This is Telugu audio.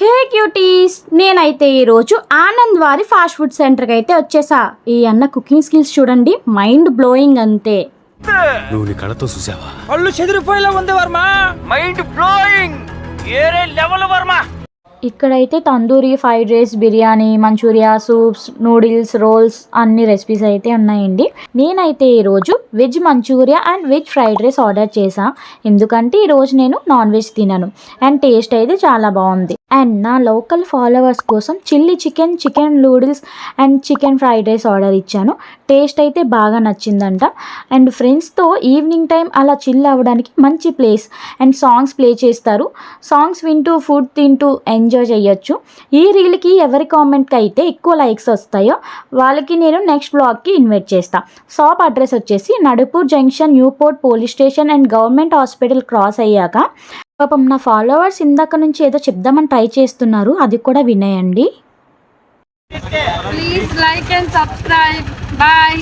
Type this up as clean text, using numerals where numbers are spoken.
హే క్యూటీస్, నేనైతే ఈరోజు ఆనంద్ వారి ఫాస్ట్ ఫుడ్ సెంటర్కి అయితే వచ్చేసా. ఈ అన్న కుకింగ్ స్కిల్స్ చూడండి, మైండ్ బ్లోయింగ్ అంతే. నువ్వు నీ కళ్ళతో చూసావా? కళ్ళు చెదిరిపోయేలా ఉంది వర్మ, మైండ్ బ్లోయింగ్, ఏరే లెవెల్ వర్మ. ఇక్కడైతే tandoori, fried rice, biryani, manchurian, soups, noodles, rolls అన్ని రెసిపీస్ అయితే ఉన్నాయండి. నేనైతే ఈరోజు veg manchurian and veg fried rice order చేసా, ఎందుకంటే ఈరోజు నేను నాన్ వెజ్ తినను. అండ్ టేస్ట్ అయితే చాలా బాగుంది. అండ్ నా లోకల్ ఫాలోవర్స్ కోసం chilli chicken, chicken noodles and chicken fried rice order ఇచ్చాను. టేస్ట్ అయితే బాగా నచ్చిందంట. అండ్ ఫ్రెండ్స్తో ఈవినింగ్ టైం అలా చిల్ అవ్వడానికి మంచి ప్లేస్. అండ్ సాంగ్స్ ప్లే చేస్తారు, సాంగ్స్ వింటూ ఫుడ్ తింటూ ఎంజాయ్ చేయొచ్చు. ఈ రీల్కి ఎవరి కామెంట్కి అయితే ఎక్కువ లైక్స్ వస్తాయో వాళ్ళకి నేను నెక్స్ట్ బ్లాగ్కి ఇన్వైట్ చేస్తాను. షాప్ అడ్రస్ వచ్చేసి Nadupur junction, Newport police station and government hospital cross అయ్యాక. పాపం నా ఫాలోవర్స్ ఇందాక నుంచి ఏదో చెప్దామని ట్రై చేస్తున్నారు, అది కూడా వినేయండి. Please like and subscribe. Bye.